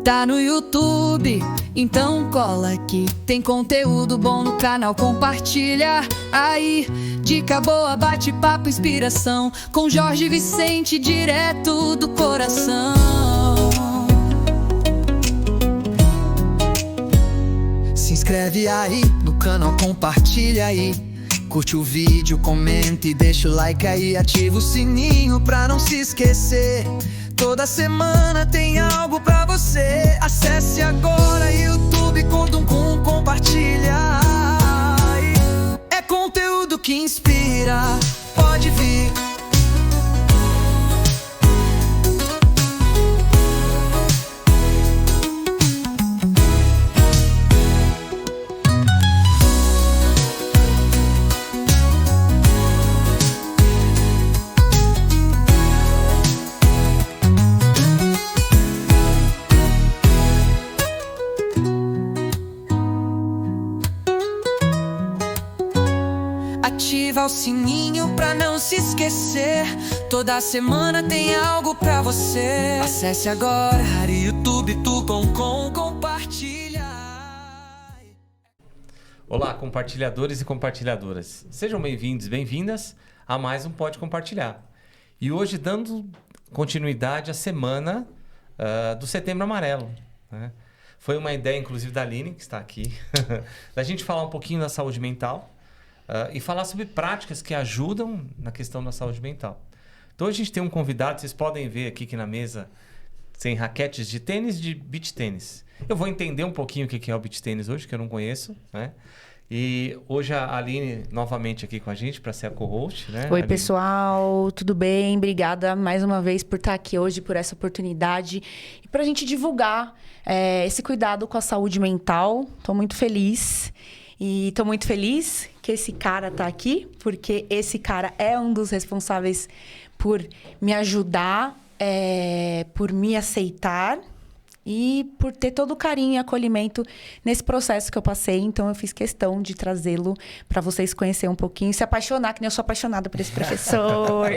Tá no YouTube, então cola aqui. Tem conteúdo bom no canal, compartilha aí. Dica boa, bate-papo, inspiração com Jorge Vicente, direto do coração. Se inscreve aí no canal, compartilha aí. Curte o vídeo, comenta e deixa o like aí. Ativa o sininho pra não se esquecer. Toda semana tem algo pra você. Acesse agora YouTube, conta com compartilha. É conteúdo que inspira, pode vir. Ativa o sininho pra não se esquecer. Toda semana tem algo pra você. Acesse agora youtube.com, compartilha. Olá, compartilhadores e compartilhadoras. Sejam bem-vindos e bem-vindas a mais um Pode Compartilhar. E hoje dando continuidade à semana do Setembro Amarelo, né? Foi uma ideia, inclusive, da Aline, que está aqui, da gente falar um pouquinho da saúde mental. E falar sobre práticas que ajudam na questão da saúde mental. Então, a gente tem um convidado, vocês podem ver aqui na mesa, tem raquetes de tênis e de beach tênis. Eu vou entender um pouquinho o que é o beach tênis hoje, que eu não conheço, né? E hoje a Aline novamente aqui com a gente para ser a co-host, né? Oi, Aline. pessoal, tudo bem? Obrigada mais uma vez por estar aqui hoje, por essa oportunidade e para a gente divulgar esse cuidado com a saúde mental. Estou muito feliz. E tô muito feliz que esse cara tá aqui, porque esse cara é um dos responsáveis por me ajudar, por me aceitar e por ter todo o carinho e acolhimento nesse processo que eu passei. Então, eu fiz questão de trazê-lo para vocês conhecerem um pouquinho e se apaixonar, que nem eu sou apaixonada por esse professor.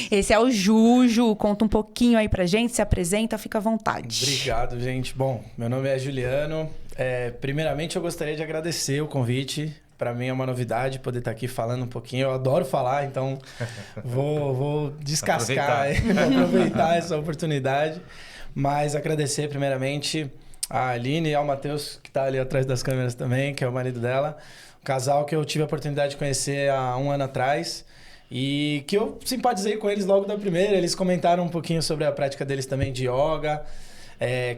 Esse é o Juju. Conta um pouquinho aí pra gente, se apresenta, fica à vontade. Obrigado, gente. Bom, meu nome é Juliano. Primeiramente, eu gostaria de agradecer o convite. Para mim é uma novidade poder estar aqui falando um pouquinho. Eu adoro falar, então vou descascar, vou aproveitar essa oportunidade. Mas agradecer primeiramente a Aline e ao Matheus, que está ali atrás das câmeras também, que é o marido dela. Um casal que eu tive a oportunidade de conhecer há um ano atrás e que eu simpatizei com eles logo da primeira. Eles comentaram um pouquinho sobre a prática deles também de yoga.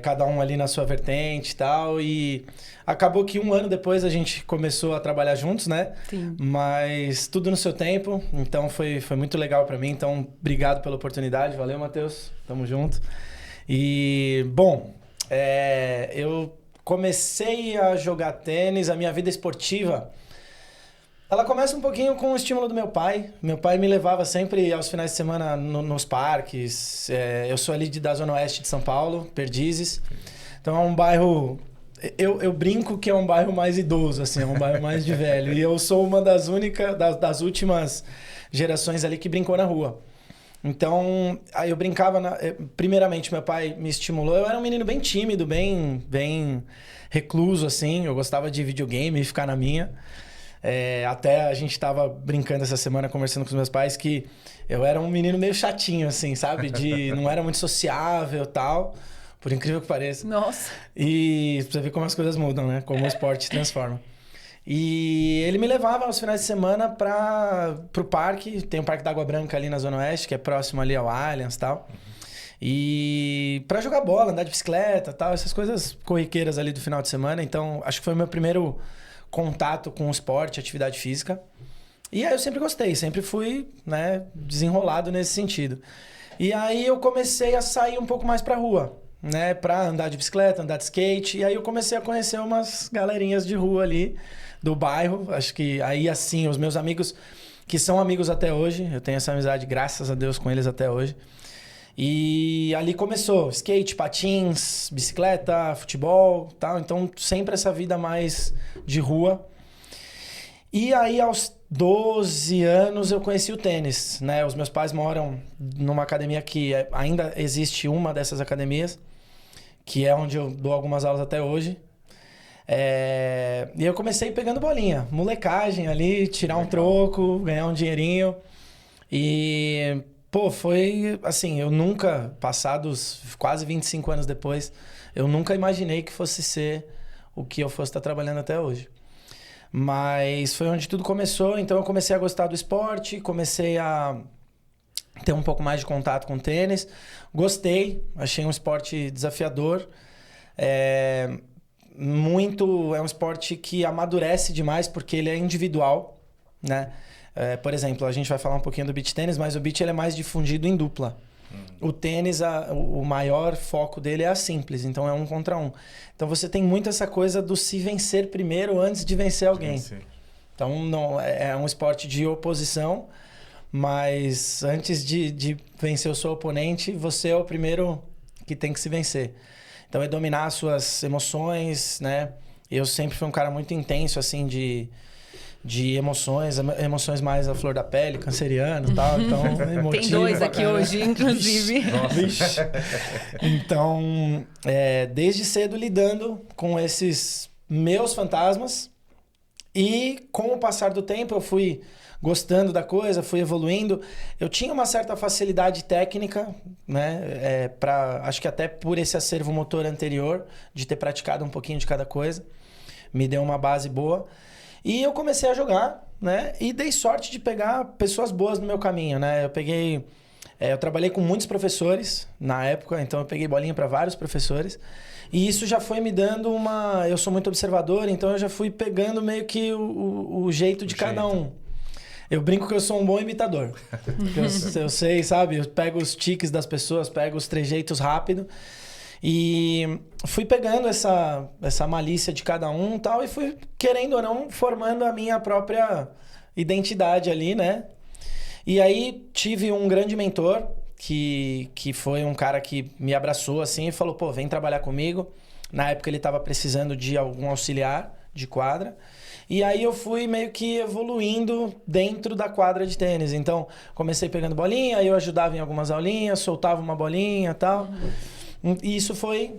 Cada um ali na sua vertente e tal, e acabou que um ano depois a gente começou a trabalhar juntos, né? Sim. Mas tudo no seu tempo, então foi muito legal pra mim, então obrigado pela oportunidade, valeu, Matheus, tamo junto. E, bom, eu comecei a jogar tênis, a minha vida esportiva, ela começa um pouquinho com o estímulo do meu pai. Meu pai me levava sempre aos finais de semana nos parques. Eu sou ali da Zona Oeste de São Paulo, Perdizes. Então é um bairro... Eu brinco que é um bairro mais idoso, assim, é um bairro mais de velho. E eu sou uma das das últimas gerações ali que brincou na rua. Então, aí eu brincava... Primeiramente, meu pai me estimulou. Eu era um menino bem tímido, bem recluso, assim. Eu gostava de videogame e ficar na minha... até a gente tava brincando essa semana, conversando com os meus pais, que eu era um menino meio chatinho, assim, sabe? Não era muito sociável e tal, por incrível que pareça. Nossa! E pra você ver como as coisas mudam, né? Como o esporte transforma. E ele me levava aos finais de semana pro parque, tem o Parque da Água Branca ali na Zona Oeste, que é próximo ali ao Allianz e tal. E pra jogar bola, andar de bicicleta e tal, essas coisas corriqueiras ali do final de semana. Então, acho que foi o meu primeiro contato com o esporte, atividade física. E aí eu sempre gostei, sempre fui, né, desenrolado nesse sentido. E aí eu comecei a sair um pouco mais pra rua, né, pra andar de bicicleta, andar de skate. E aí eu comecei a conhecer umas galerinhas de rua ali do bairro. Acho que aí assim, os meus amigos, que são amigos até hoje, eu tenho essa amizade, graças a Deus, com eles até hoje. E ali começou skate, patins, bicicleta, futebol, tal. Então sempre essa vida mais de rua. E aí aos 12 anos eu conheci o tênis, né? Os meus pais moram numa academia que ainda existe uma dessas academias. que é onde eu dou algumas aulas até hoje. E eu comecei pegando bolinha, molecagem ali, tirar um troco, ganhar um dinheirinho. E, pô, foi assim, eu nunca, passados quase 25 anos depois, eu nunca imaginei que fosse ser o que eu fosse estar trabalhando até hoje. Mas foi onde tudo começou, então eu comecei a gostar do esporte, comecei a ter um pouco mais de contato com o tênis. Gostei, achei um esporte desafiador. É um esporte que amadurece demais porque ele é individual, né? Por exemplo, a gente vai falar um pouquinho do beach tênis, mas o beach ele é mais difundido em dupla. O tênis, o maior foco dele é a simples, então é 1 contra 1. Então você tem muito essa coisa do se vencer primeiro antes de vencer alguém. Então não, é um esporte de oposição, mas antes de vencer o seu oponente, você é o primeiro que tem que se vencer. Então é dominar as suas emoções, né? Eu sempre fui um cara muito intenso, assim, de emoções mais à flor da pele, canceriano e tal, então emotivo. Tem 2 aqui hoje, inclusive. Vixe. Então, desde cedo lidando com esses meus fantasmas e com o passar do tempo eu fui gostando da coisa, fui evoluindo. Eu tinha uma certa facilidade técnica, né? Acho que até por esse acervo motor anterior, de ter praticado um pouquinho de cada coisa, me deu uma base boa. E eu comecei a jogar, né? E dei sorte de pegar pessoas boas no meu caminho, né? Eu trabalhei com muitos professores na época, então eu peguei bolinha para vários professores. E isso já foi me dando eu sou muito observador, então eu já fui pegando meio que o jeito de cada um. Eu brinco que eu sou um bom imitador. eu sei, sabe? Eu pego os tiques das pessoas, pego os trejeitos rápido. E fui pegando essa malícia de cada um e tal, e fui, querendo ou não, formando a minha própria identidade ali, né? E aí tive um grande mentor, que foi um cara que me abraçou assim e falou, pô, vem trabalhar comigo. Na época ele estava precisando de algum auxiliar de quadra. E aí eu fui meio que evoluindo dentro da quadra de tênis. Então, comecei pegando bolinha, aí eu ajudava em algumas aulinhas, soltava uma bolinha e tal. E isso fui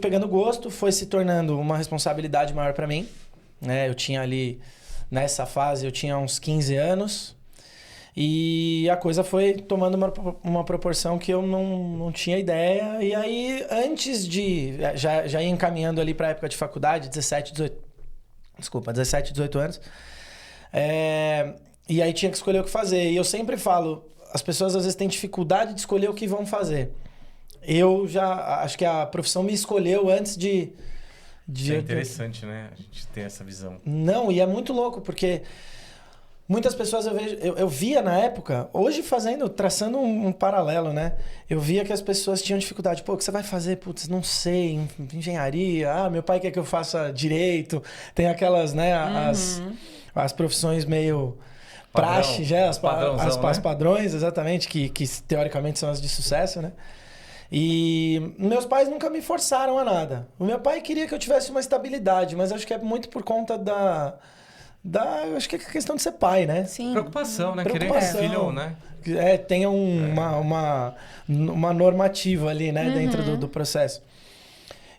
pegando gosto, foi se tornando uma responsabilidade maior para mim, né? Eu tinha ali, nessa fase, eu tinha uns 15 anos. E a coisa foi tomando uma proporção que eu não tinha ideia. E aí, antes de... Já ia encaminhando ali para a época de faculdade, 17, 18 anos. E aí tinha que escolher o que fazer. E eu sempre falo, as pessoas às vezes têm dificuldade de escolher o que vão fazer. Eu já... Acho que a profissão me escolheu antes de... Isso é interessante, né? A gente ter essa visão. Não, e é muito louco, porque... Muitas pessoas eu via na época, hoje traçando um paralelo, né? Eu via que as pessoas tinham dificuldade. Pô, o que você vai fazer? Putz, não sei, engenharia. Ah, meu pai quer que eu faça direito. Tem aquelas, né? As profissões meio praxe, já, as padrões, exatamente, que teoricamente são as de sucesso, né? E meus pais nunca me forçaram a nada. O meu pai queria que eu tivesse uma estabilidade, mas acho que é muito por conta acho que é questão de ser pai, né? Sim. Preocupação, né? Querer que o filho, né? Tenha uma normativa ali, né? Dentro do processo.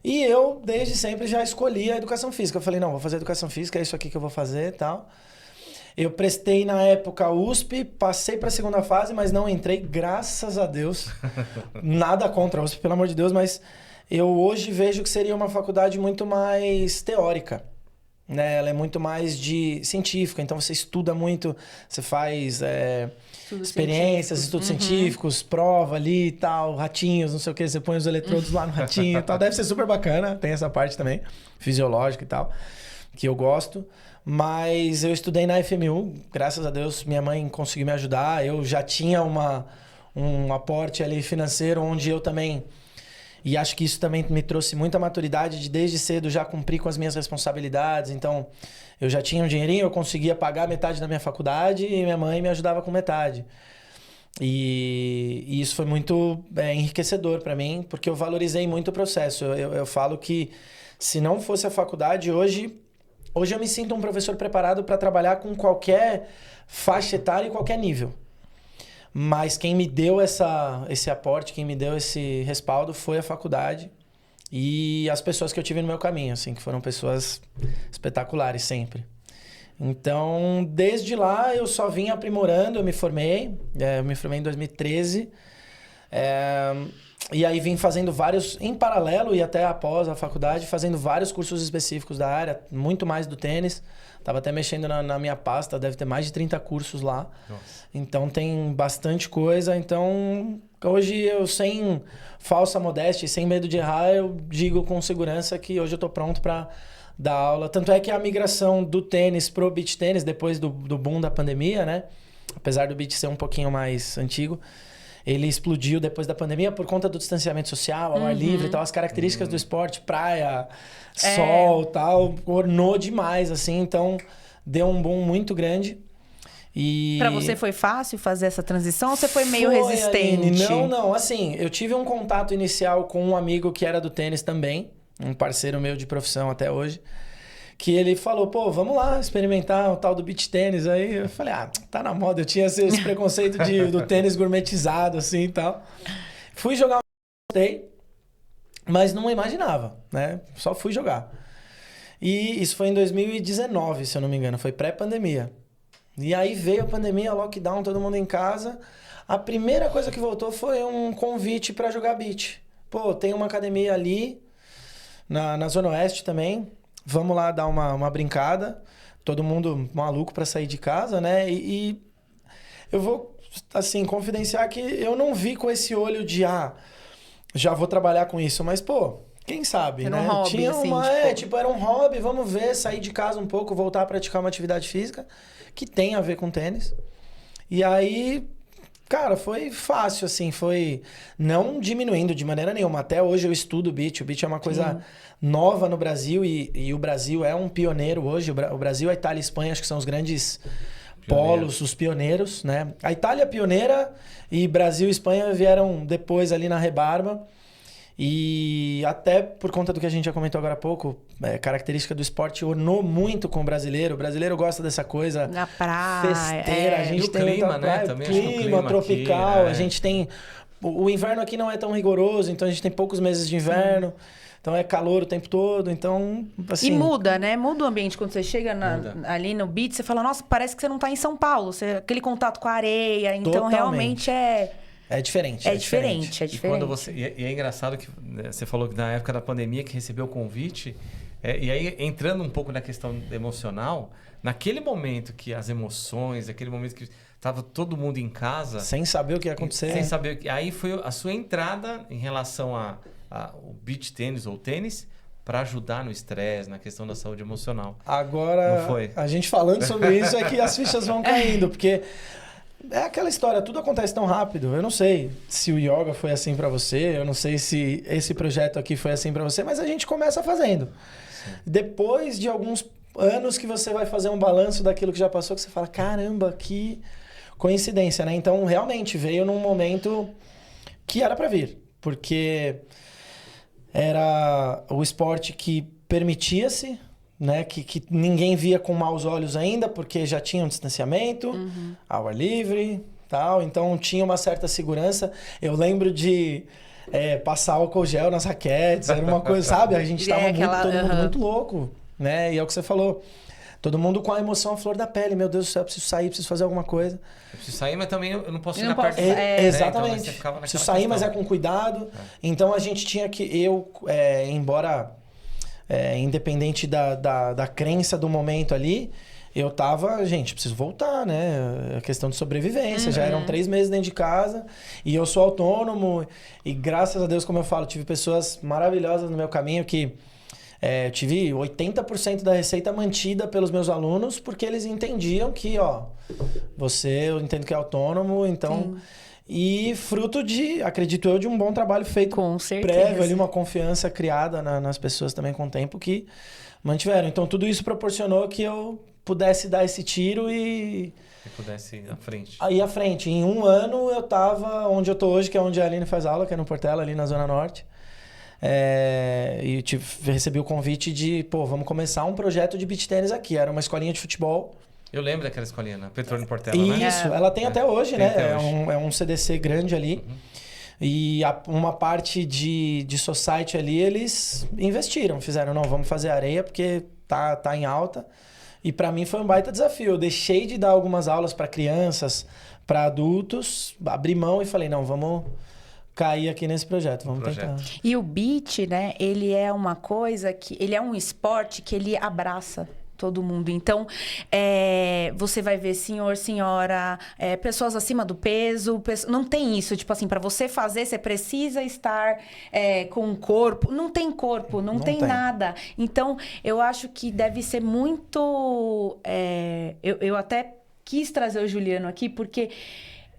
E eu, desde sempre, já escolhi a educação física. Eu falei, não, vou fazer educação física, é isso aqui que eu vou fazer e tal. Eu prestei, na época, a USP, passei para a segunda fase, mas não entrei, graças a Deus. Nada contra a USP, pelo amor de Deus, mas eu hoje vejo que seria uma faculdade muito mais teórica. Né? Ela é muito mais científica, então você estuda muito, você faz experiências, estudos científicos, prova ali e tal, ratinhos, não sei o que, você põe os eletrodos lá no ratinho e tal. Deve ser super bacana, tem essa parte também, fisiológica e tal, que eu gosto. Mas eu estudei na FMU, graças a Deus minha mãe conseguiu me ajudar, eu já tinha um aporte ali financeiro, onde eu também... E acho que isso também me trouxe muita maturidade de desde cedo já cumprir com as minhas responsabilidades. Então, eu já tinha um dinheirinho, eu conseguia pagar metade da minha faculdade e minha mãe me ajudava com metade. E isso foi muito enriquecedor para mim, porque eu valorizei muito o processo. Eu falo que se não fosse a faculdade, hoje eu me sinto um professor preparado para trabalhar com qualquer faixa etária e qualquer nível. Mas quem me deu esse aporte, quem me deu esse respaldo foi a faculdade. e as pessoas que eu tive no meu caminho, assim, que foram pessoas espetaculares sempre. Então, desde lá, eu só vim aprimorando, eu me formei em 2013, e aí vim fazendo vários, em paralelo e até após a faculdade, fazendo vários cursos específicos da área, muito mais do tênis. Tava até mexendo na minha pasta, deve ter mais de 30 cursos lá. Nossa. Então tem bastante coisa. Então, hoje eu, sem falsa modéstia e sem medo de errar, eu digo com segurança que hoje eu tô pronto para dar aula. Tanto é que a migração do tênis pro beach tênis, depois do boom da pandemia, né? Apesar do beach ser um pouquinho mais antigo, ele explodiu depois da pandemia por conta do distanciamento social, ao ar livre e tal, as características do esporte, praia, sol e tal, ornou demais, assim, então deu um boom muito grande. E... Pra você foi fácil fazer essa transição ou você foi meio Foi, resistente? Aline. Não, assim, eu tive um contato inicial com um amigo que era do tênis também, um parceiro meu de profissão até hoje, que ele falou, pô, vamos lá experimentar o tal do beach tênis. Aí eu falei, tá na moda. Eu tinha esse preconceito do tênis gourmetizado, assim e tal. Fui jogar, mas não imaginava, né? Só fui jogar. E isso foi em 2019, se eu não me engano. Foi pré-pandemia. E aí veio a pandemia, lockdown, todo mundo em casa. A primeira coisa que voltou foi um convite para jogar beach. Pô, tem uma academia ali, na Zona Oeste também. Vamos lá dar uma brincada. Todo mundo maluco para sair de casa, né? E eu vou, assim, confidenciar que eu não vi com esse olho de, já vou trabalhar com isso. Mas, pô, quem sabe, era né? Um hobby, tinha assim, era um hobby, vamos ver, sair de casa um pouco, voltar a praticar uma atividade física que tem a ver com tênis. E aí, cara, foi fácil, assim, foi não diminuindo de maneira nenhuma. Até hoje eu estudo beach. O beach é uma coisa nova no Brasil e o Brasil é um pioneiro hoje. O Brasil, a Itália e a Espanha, acho que são os grandes polos, os pioneiros, né? A Itália é pioneira e Brasil e Espanha vieram depois ali na rebarba. E até por conta do que a gente já comentou agora há pouco, característica do esporte ornou muito com o brasileiro. O brasileiro gosta dessa coisa na praia, festeira. A gente e o tem clima, praia, né? Também clima tropical. Aqui, a gente tem... O inverno aqui não é tão rigoroso, então a gente tem poucos meses de inverno. Então é calor o tempo todo, então assim... E muda, né? Muda o ambiente. Quando você chega ali no beach, você fala, nossa, parece que você não tá em São Paulo. Aquele contato com a areia. Então Totalmente. realmente é... É diferente. É diferente. E quando e é engraçado que você falou que na época da pandemia que recebeu o convite, e aí entrando um pouco na questão emocional, naquele momento que as emoções, aquele momento que estava todo mundo em casa... Sem saber o que ia acontecer. Sem saber o que... Aí foi a sua entrada em relação ao beach tênis ou tênis para ajudar no estresse, na questão da saúde emocional. Agora, não foi? A gente falando sobre isso é que as fichas vão caindo, porque... É aquela história, tudo acontece tão rápido. Eu não sei se o yoga foi assim pra você, eu não sei se esse projeto aqui foi assim pra você, mas a gente começa fazendo. Sim. Depois de alguns anos que você vai fazer um balanço daquilo que já passou, que você fala, caramba, que coincidência, né? Então, realmente, veio num momento que era pra vir. Porque era o esporte que permitia-se, né? Que ninguém via com maus olhos ainda, porque já tinha um distanciamento, ao ar livre, tal. Então tinha uma certa segurança. Eu lembro de passar álcool gel nas raquetes, era uma coisa, sabe? A gente tava todo mundo muito louco, né? E é o que você falou. Todo mundo com a emoção à flor da pele. Meu Deus do céu, eu preciso sair, preciso fazer alguma coisa. Eu preciso sair, mas também eu não posso ir na parte... parte... Exatamente. Então, preciso sair, mas é com cuidado. Então a gente tinha que... embora... independente da crença do momento ali, eu tava, gente, preciso voltar, né? A questão de sobrevivência. Já eram 3 meses dentro de casa e eu sou autônomo. E graças a Deus, como eu falo, tive pessoas maravilhosas no meu caminho que tive 80% da receita mantida pelos meus alunos, porque eles entendiam que, eu entendo que é autônomo, então... Sim. E fruto de, acredito eu, de um bom trabalho feito com certeza, prévio ali, uma confiança criada nas pessoas também com o tempo que mantiveram. Então tudo isso proporcionou que eu pudesse dar esse tiro e pudesse ir à frente. Aí à frente. Em 1 ano eu tava onde eu tô hoje, que é onde a Aline faz aula, que é no Portela, ali na Zona Norte. E recebi o convite de, vamos começar um projeto de beach tênis aqui. Era uma escolinha de futebol. Eu lembro daquela escolinha, na Petróleo Portela, né? Isso, ela tem até hoje, né? Até hoje. É um CDC grande ali. E uma parte de society ali, eles investiram. Fizeram, não, vamos fazer areia porque tá em alta. E para mim foi um baita desafio. Eu deixei de dar algumas aulas para crianças, para adultos, abri mão e falei, não, vamos cair aqui nesse projeto, vamos tentar. E o beach, né, ele é uma coisa que... Ele é um esporte que ele abraça todo mundo. Então, você vai ver senhor, senhora, pessoas acima do peso. Não tem isso. Tipo assim, para você fazer, você precisa estar com um corpo. Não tem corpo, não tem nada. Então, eu acho que deve ser muito... Eu até quis trazer o Juliano aqui, porque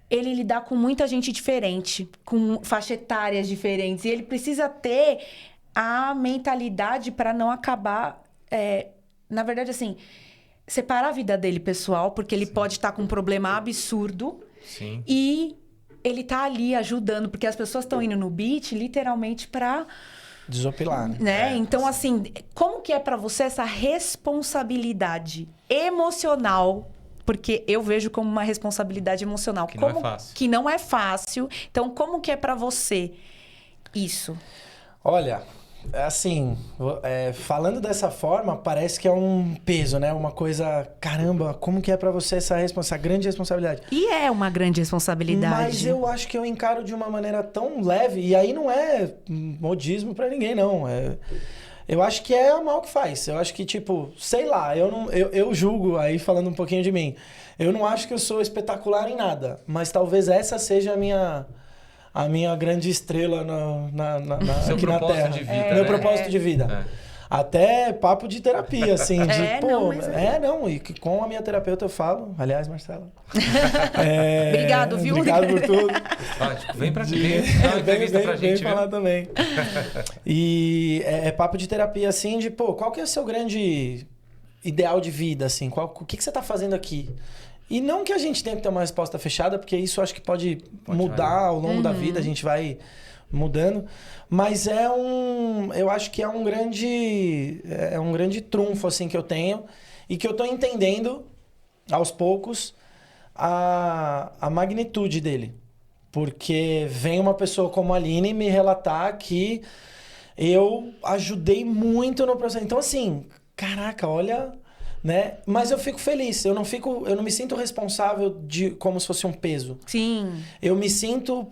ele lidar com muita gente diferente, com faixa etárias diferentes. E ele precisa ter a mentalidade para não acabar... Na verdade, assim, separar a vida dele pessoal, porque ele pode estar com um problema absurdo. Sim. E ele tá ali ajudando, porque as pessoas estão indo no beach literalmente para desopilar, né? Então, assim, como que é para você essa responsabilidade emocional? Porque eu vejo como uma responsabilidade emocional. Que não é fácil. Que não é fácil. Então, como que é para você isso? Olha... Assim, falando dessa forma, parece que é um peso, né? Uma coisa, caramba, como que é pra você essa grande responsabilidade? E é uma grande responsabilidade. Mas eu acho que eu encaro de uma maneira tão leve, e aí não é modismo pra ninguém, não. Eu acho que é amar o que faz. Eu acho que, tipo, sei lá, eu julgo, aí falando um pouquinho de mim, eu não acho que eu sou espetacular em nada, mas talvez essa seja a minha grande estrela Seu aqui na Terra. De vida, Meu né? propósito de vida. Até papo de terapia, assim. Não, e que com a minha terapeuta eu falo. Aliás, Marcela. Obrigado, viu? Obrigado por tudo. Vem pra aqui, vem falar também. E é papo de terapia, assim, de, qual que é o seu grande ideal de vida, assim? O que você tá fazendo aqui? E não que a gente tenha que ter uma resposta fechada, porque isso eu acho que pode mudar ao longo da vida, a gente vai mudando. Mas eu acho que é um grande trunfo, assim, que eu tenho e que eu tô entendendo, aos poucos, a magnitude dele. Porque vem uma pessoa como a Aline me relatar que eu ajudei muito no processo. Então, assim, caraca, olha... Né? Mas eu fico feliz, eu não me sinto responsável como se fosse um peso. Sim. Eu me sinto,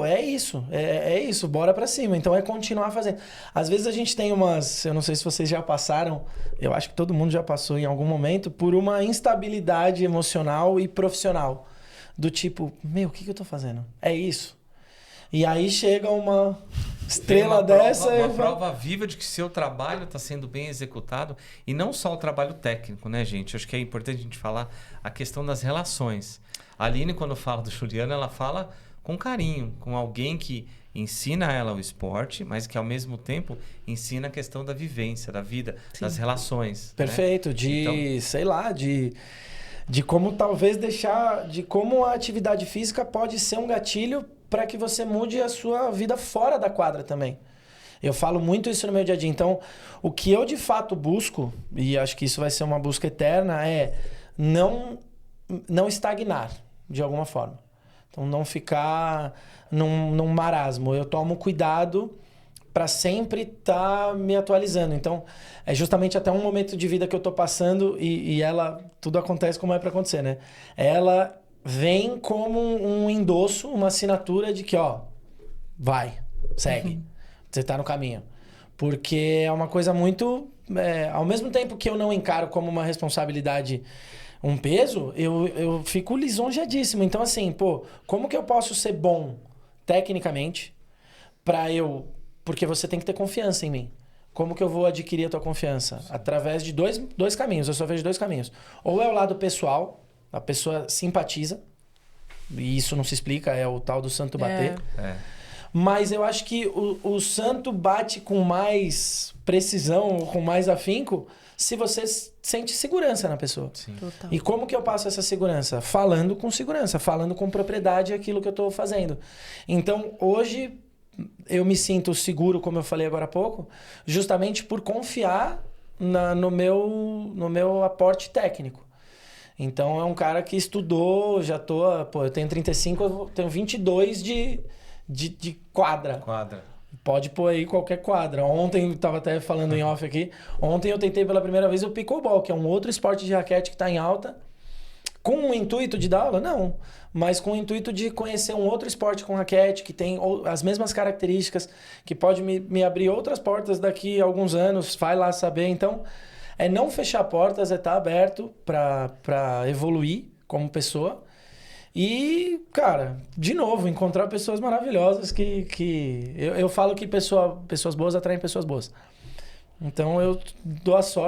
é isso, bora pra cima. Então é continuar fazendo. Às vezes a gente tem eu não sei se vocês já passaram, eu acho que todo mundo já passou em algum momento, por uma instabilidade emocional e profissional. Do tipo, o que eu tô fazendo? É isso. E aí chega uma estrela dessa... Uma prova viva de que seu trabalho está sendo bem executado. E não só o trabalho técnico, né, gente? Acho que é importante a gente falar a questão das relações. A Aline, quando fala do Juliano, ela fala com carinho, com alguém que ensina ela o esporte, mas que ao mesmo tempo ensina a questão da vivência, da vida, das relações. Perfeito. Né? Sei lá, de como talvez de como a atividade física pode ser um gatilho para que você mude a sua vida fora da quadra também. Eu falo muito isso no meu dia a dia. Então, o que eu de fato busco, e acho que isso vai ser uma busca eterna, é não estagnar de alguma forma. Então, não ficar num marasmo. Eu tomo cuidado para sempre estar me atualizando. Então, é justamente até um momento de vida que eu estou passando e tudo acontece como é para acontecer, né? Ela vem como um endosso, uma assinatura de que, vai, segue. Você tá no caminho. Porque é uma coisa muito... ao mesmo tempo que eu não encaro como uma responsabilidade, um peso, eu fico lisonjeadíssimo. Então, assim, como que eu posso ser bom tecnicamente porque você tem que ter confiança em mim. Como que eu vou adquirir a tua confiança? Sim. Através de dois caminhos. Eu só vejo dois caminhos. Ou é o lado pessoal, a pessoa simpatiza, e isso não se explica, é o tal do santo bater. Mas eu acho que o santo bate com mais precisão, com mais afinco, se você sente segurança na pessoa. Sim. Total. E como que eu passo essa segurança? Falando com segurança, falando com propriedade aquilo que eu estou fazendo. Então, hoje, eu me sinto seguro, como eu falei agora há pouco, justamente por confiar no meu aporte técnico. Então, é um cara que estudou, eu tenho 35, eu tenho 22 de de quadra. Quadra. Pode pôr aí qualquer quadra. Ontem, eu tava até falando em off aqui, ontem eu tentei pela primeira vez o pickleball, que é um outro esporte de raquete que tá em alta. Com o intuito de dar aula? Não. Mas com o intuito de conhecer um outro esporte com raquete, que tem as mesmas características, que pode me abrir outras portas daqui a alguns anos, vai lá saber. Então, é não fechar portas, é estar aberto para evoluir como pessoa. E, cara, de novo, encontrar pessoas maravilhosas que eu falo que pessoas boas atraem pessoas boas. Então eu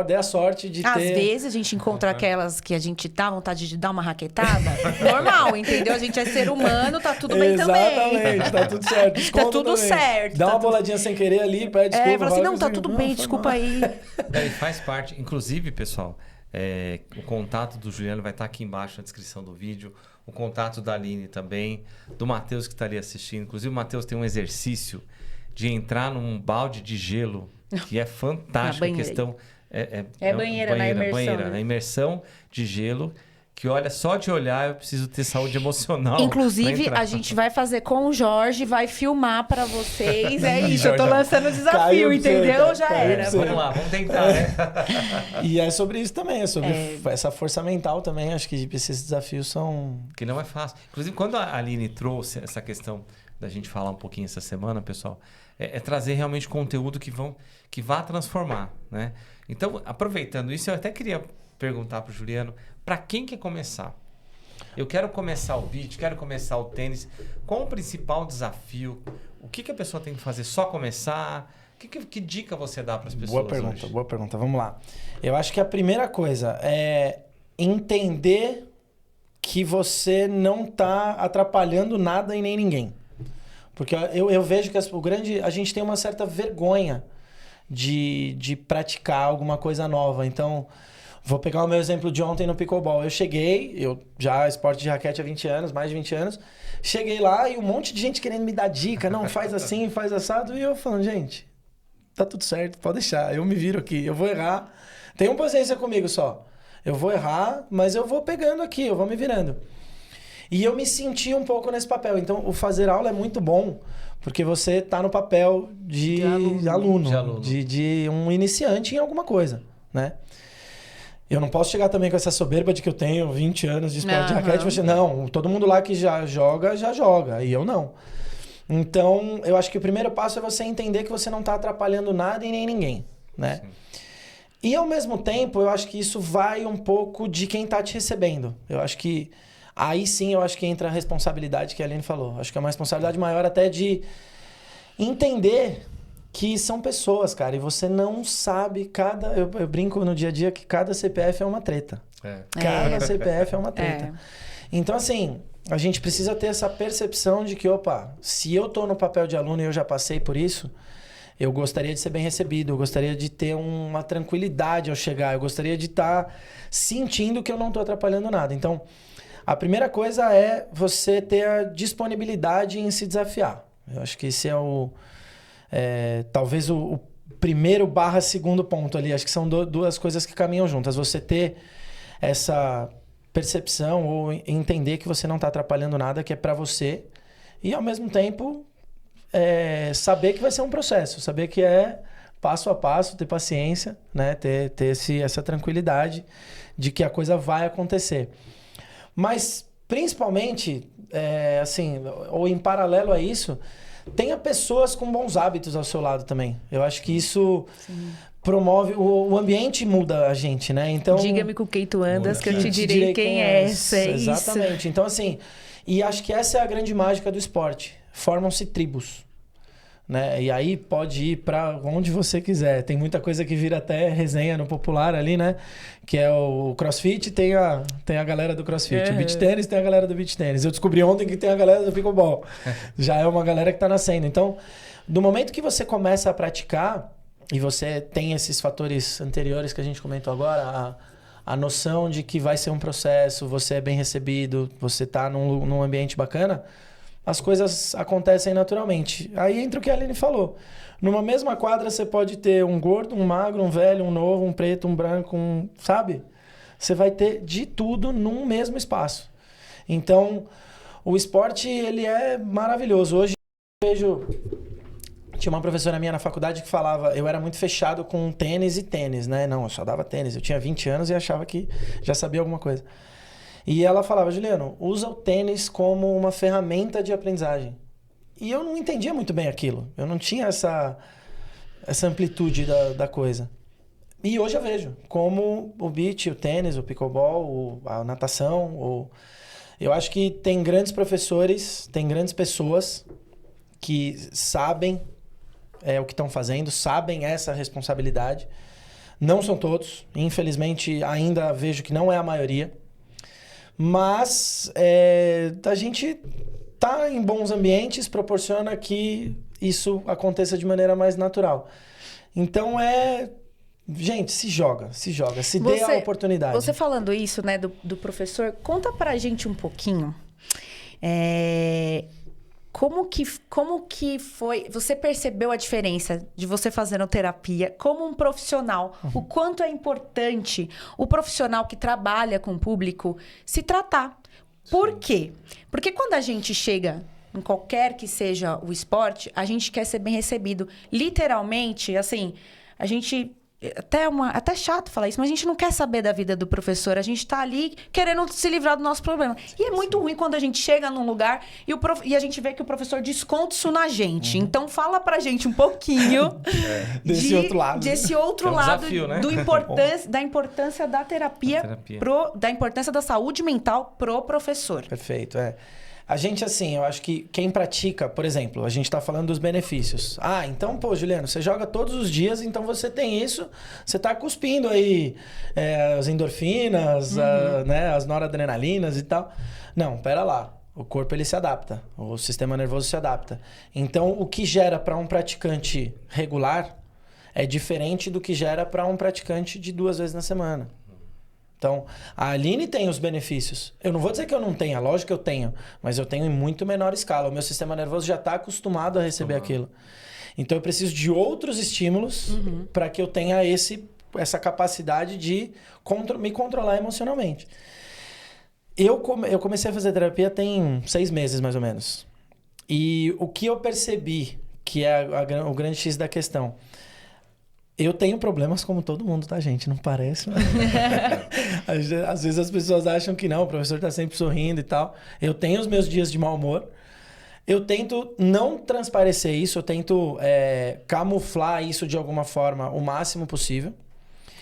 dei a sorte de Às ter... vezes a gente encontra aquelas que a gente dá vontade de dar uma raquetada. Normal, entendeu? A gente é ser humano, tá tudo bem também. Exatamente, tá tudo certo. Tá Desconta tudo também. certo. Dá tá uma tudo... boladinha sem querer ali, pede desculpa. fala assim, não, tá assim, tudo bem, foi desculpa mal. aí. Daí faz parte. Inclusive, pessoal, o contato do Juliano vai estar aqui embaixo na descrição do vídeo. O contato da Aline também. Do Matheus que está ali assistindo. Inclusive, o Matheus tem um exercício de entrar num balde de gelo que é fantástico. A questão banheira, na imersão. Banheira, na imersão de gelo. Que olha, só de olhar eu preciso ter saúde emocional. Inclusive, a gente vai fazer com o Jorge, vai filmar pra vocês. É isso, eu tô lançando o desafio, Caiu entendeu? você, Já caiu era. você. Vamos lá, vamos tentar, né? E é sobre isso também, é sobre essa força mental também. Acho que esses desafios são... Que não é fácil. Inclusive, quando a Aline trouxe essa questão da gente falar um pouquinho essa semana, pessoal, é trazer realmente conteúdo que vá transformar, né? Então, aproveitando isso, eu até queria perguntar pro Juliano, para quem quer começar? Eu quero começar o beach, quero começar o tênis. Qual o principal desafio? O que a pessoa tem que fazer? Só começar? Que dica você dá para as pessoas hoje? Boa pergunta. Vamos lá. Eu acho que a primeira coisa é entender que você não está atrapalhando nada e nem ninguém. Porque eu vejo que a gente tem uma certa vergonha de praticar alguma coisa nova. Então, vou pegar o meu exemplo de ontem no pickleball. Eu já esporte de raquete há 20 anos, mais de 20 anos. Cheguei lá e um monte de gente querendo me dar dica. Não, faz assim, faz assado. E eu falando, gente, tá tudo certo, pode deixar. Eu me viro aqui, eu vou errar. Tenham paciência comigo só. Eu vou errar, mas eu vou pegando aqui, eu vou me virando. E eu me senti um pouco nesse papel. Então, o fazer aula é muito bom, porque você tá no papel de aluno. De um iniciante em alguma coisa, né? Eu não posso chegar também com essa soberba de que eu tenho 20 anos de esporte de raquete. Você, não, todo mundo lá que já joga. E eu não. Então, eu acho que o primeiro passo é você entender que você não está atrapalhando nada e nem ninguém, né? Sim. E, ao mesmo tempo, eu acho que isso vai um pouco de quem está te recebendo. Eu acho que... Aí sim, eu acho que entra a responsabilidade que a Aline falou. Acho que é uma responsabilidade maior até de entender que são pessoas, cara. E você não sabe eu brinco no dia a dia que cada CPF é uma treta. Cada CPF é uma treta. Então, assim, a gente precisa ter essa percepção de que, se eu tô no papel de aluno e eu já passei por isso, eu gostaria de ser bem recebido, eu gostaria de ter uma tranquilidade ao chegar, eu gostaria de estar sentindo que eu não tô atrapalhando nada. Então, a primeira coisa é você ter a disponibilidade em se desafiar. Eu acho que esse é talvez o primeiro / segundo ponto ali. Acho que são duas coisas que caminham juntas. Você ter essa percepção ou entender que você não está atrapalhando nada, que é para você. E, ao mesmo tempo, saber que vai ser um processo. Saber que é passo a passo, ter paciência, né? Ter essa tranquilidade de que a coisa vai acontecer. Mas, principalmente, ou em paralelo a isso, tenha pessoas com bons hábitos ao seu lado também. Eu acho que isso promove... O ambiente muda a gente, né? Então, diga-me com quem tu andas, que eu te direi quem és. É isso. Exatamente. Então, assim... E acho que essa é a grande mágica do esporte. Formam-se tribos. Né? E aí pode ir para onde você quiser. Tem muita coisa que vira até resenha no popular ali, né? Que é o CrossFit, tem a galera do CrossFit. O beach tênis tem a galera do beach tênis. Eu descobri ontem que tem a galera do pickleball. Já é uma galera que tá nascendo. Então, do momento que você começa a praticar e você tem esses fatores anteriores que a gente comentou agora, a noção de que vai ser um processo, você é bem recebido, você tá num ambiente bacana, as coisas acontecem naturalmente. Aí entra o que a Aline falou. Numa mesma quadra você pode ter um gordo, um magro, um velho, um novo, um preto, um branco, sabe? Você vai ter de tudo num mesmo espaço. Então, o esporte, ele é maravilhoso. Hoje vejo... Tinha uma professora minha na faculdade que falava... Eu era muito fechado com tênis, né? Não, eu só dava tênis. Eu tinha 20 anos e achava que já sabia alguma coisa. E ela falava, Juliano, usa o tênis como uma ferramenta de aprendizagem. E eu não entendia muito bem aquilo. Eu não tinha essa amplitude da coisa. E hoje eu vejo como o beach, o tênis, o pickleball, a natação... Eu acho que tem grandes professores, tem grandes pessoas que sabem o que estão fazendo, sabem essa responsabilidade. Não são todos. Infelizmente, ainda vejo que não é a maioria. Mas a gente tá em bons ambientes, proporciona que isso aconteça de maneira mais natural. Então, gente, se joga, se dê a oportunidade. Você falando isso, né, do professor, conta pra gente um pouquinho. Como que foi... Você percebeu a diferença de você fazendo terapia como um profissional? O quanto é importante o profissional que trabalha com o público se tratar. Por quê? Porque quando a gente chega em qualquer que seja o esporte, a gente quer ser bem recebido. Literalmente, assim, a gente... Até chato falar isso, mas a gente não quer saber da vida do professor. A gente tá ali querendo se livrar do nosso problema. E é muito ruim quando a gente chega num lugar e a gente vê que o professor desconta isso na gente. Então fala pra gente um pouquinho desse outro lado. Desse outro lado, desafio, né? Da importância da terapia. Da importância da saúde mental pro professor. Perfeito, A gente, assim, eu acho que quem pratica, por exemplo, a gente tá falando dos benefícios. Ah, então, pô, Juliano, você joga todos os dias, então você tem isso, você tá cuspindo aí as endorfinas, né, as noradrenalinas e tal. Não, pera lá. O corpo, ele se adapta. O sistema nervoso se adapta. Então, o que gera para um praticante regular é diferente do que gera para um praticante de 2 vezes na semana. Então, a Aline tem os benefícios. Eu não vou dizer que eu não tenha, lógico que eu tenho, mas eu tenho em muito menor escala. O meu sistema nervoso já está acostumado a receber aquilo. Então, eu preciso de outros estímulos para que eu tenha essa capacidade de me controlar emocionalmente. Eu comecei a fazer terapia tem 6 meses, mais ou menos. E o que eu percebi, que é o grande X da questão... Eu tenho problemas como todo mundo, tá, gente? Não parece? Às vezes as pessoas acham que não, o professor tá sempre sorrindo e tal. Eu tenho os meus dias de mau humor. Eu tento não transparecer isso, eu tento camuflar isso de alguma forma o máximo possível.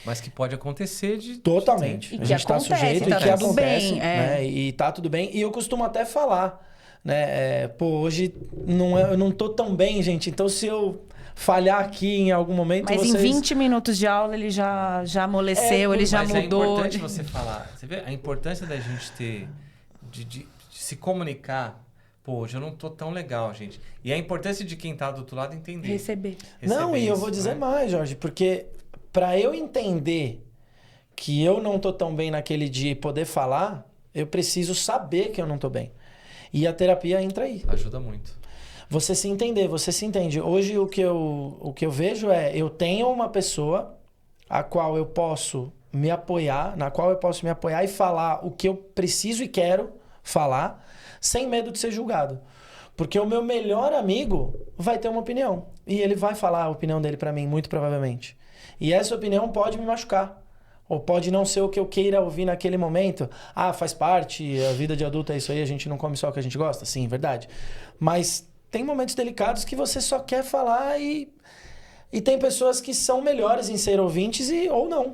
Mas que pode acontecer Totalmente. A gente tá sujeito e que acontece, né? E tá tudo bem. E eu costumo até falar, né? Hoje eu não tô tão bem, gente. Então, se eu falhar aqui em algum momento... Mas em 20 minutos de aula ele já amoleceu, ele já mudou. É importante você falar. Você vê a importância da gente ter... De se comunicar. Pô, hoje eu não tô tão legal, gente. E a importância de quem tá do outro lado entender. Receber não, e eu vou dizer mais, Jorge. Porque para eu entender que eu não tô tão bem naquele dia e poder falar, eu preciso saber que eu não tô bem. E a terapia entra aí. Ajuda muito. Você se entende. Hoje o que eu vejo eu tenho uma pessoa na qual eu posso me apoiar e falar o que eu preciso e quero falar, sem medo de ser julgado. Porque o meu melhor amigo vai ter uma opinião. E ele vai falar a opinião dele pra mim, muito provavelmente. E essa opinião pode me machucar. Ou pode não ser o que eu queira ouvir naquele momento. Ah, faz parte, a vida de adulto é isso aí, a gente não come só o que a gente gosta. Sim, verdade. Mas... tem momentos delicados que você só quer falar e tem pessoas que são melhores em ser ouvintes ou não.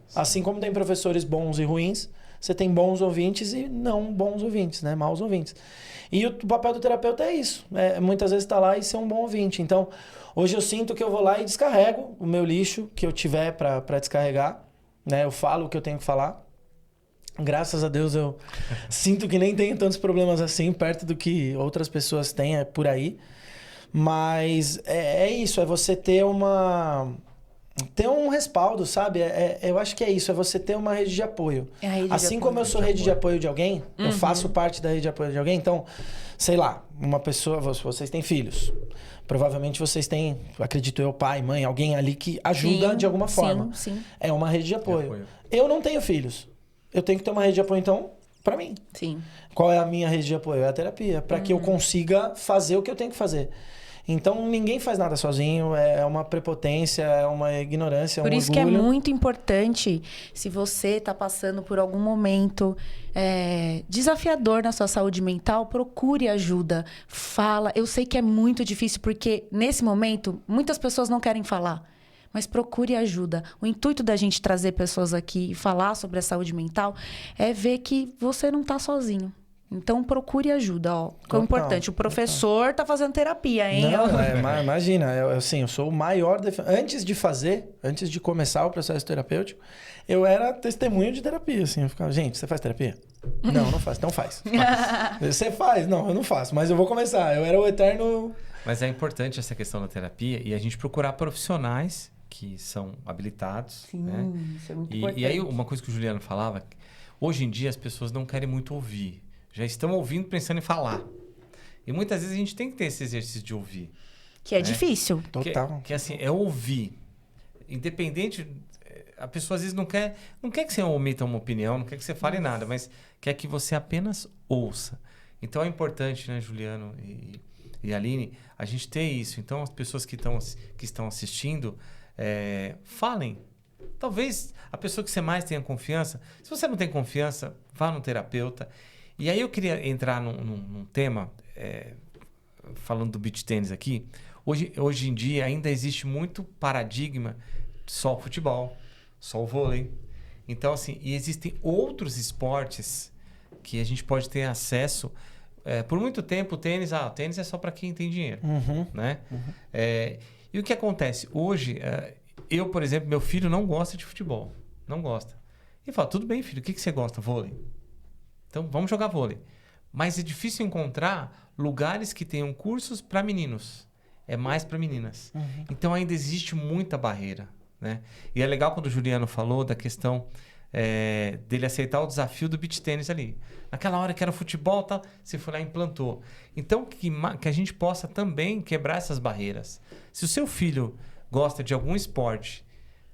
Sim. Assim como tem professores bons e ruins, você tem bons ouvintes e não bons ouvintes, né? Maus ouvintes. E o papel do terapeuta é isso. Muitas vezes estar lá e ser um bom ouvinte. Então, hoje eu sinto que eu vou lá e descarrego o meu lixo que eu tiver para descarregar. Né? Eu falo o que eu tenho que falar. Graças a Deus eu sinto que nem tenho tantos problemas assim, perto do que outras pessoas têm por aí. Mas é isso, é você ter um respaldo, sabe? Eu acho que é isso, é você ter uma rede de apoio. Assim como eu sou rede de apoio de alguém, eu faço parte da rede de apoio de alguém, então, sei lá, uma pessoa, vocês têm filhos. Provavelmente vocês têm, acredito eu, pai, mãe, alguém ali que ajuda de alguma forma. Sim. É uma rede de apoio. Eu não tenho filhos. Eu tenho que ter uma rede de apoio, então, Pra mim. Sim. Qual é a minha rede de apoio? É a terapia. Pra que eu consiga fazer o que eu tenho que fazer. Então, ninguém faz nada sozinho. É uma prepotência, é uma ignorância, é um Por isso orgulho. que é muito importante, se você está passando por algum momento desafiador na sua saúde mental, procure ajuda. Fala. Eu sei que é muito difícil, porque nesse momento, muitas pessoas não querem falar. Mas procure ajuda. O intuito da gente trazer pessoas aqui e falar sobre a saúde mental é ver que você não está sozinho. Então, procure ajuda, ó. Que é importante. O professor tá fazendo terapia, hein? Não, imagina, eu sou o maior... Antes de começar o processo terapêutico, eu era testemunho de terapia, assim. Eu ficava, gente, você faz terapia? Não faço. Então faz. Você faz? Não, eu não faço, mas eu vou começar. Eu era o eterno... Mas é importante essa questão da terapia e a gente procurar profissionais que são habilitados. Sim, né? isso é muito importante. E aí, uma coisa que o Juliano falava, hoje em dia as pessoas não querem muito ouvir. Já estão ouvindo pensando em falar. E muitas vezes a gente tem que ter esse exercício de ouvir. Que é difícil. Total. Que assim, é ouvir. Independente... A pessoa às vezes não quer que você omita uma opinião, não quer que você fale nada, mas quer que você apenas ouça. Então é importante, né, Juliano e Aline, a gente ter isso. Então as pessoas que estão assistindo, falem. Talvez a pessoa que você mais tenha confiança, se você não tem confiança, vá no terapeuta. E aí eu queria entrar num tema, falando do beach tênis aqui. Hoje em dia ainda existe muito paradigma só o futebol, só o vôlei. Então, assim, e existem outros esportes que a gente pode ter acesso. Por muito tempo, o tênis é só para quem tem dinheiro. Né? E o que acontece? Hoje, eu, por exemplo, meu filho não gosta de futebol. Não gosta. E fala, tudo bem, filho, o que você gosta? Vôlei. Então, vamos jogar vôlei. Mas é difícil encontrar lugares que tenham cursos para meninos. É mais para meninas. Então, ainda existe muita barreira. Né? E é legal quando o Juliano falou da questão dele aceitar o desafio do beach tênis ali. Naquela hora que era futebol, tal, você foi lá e implantou. Então, que a gente possa também quebrar essas barreiras. Se o seu filho gosta de algum esporte,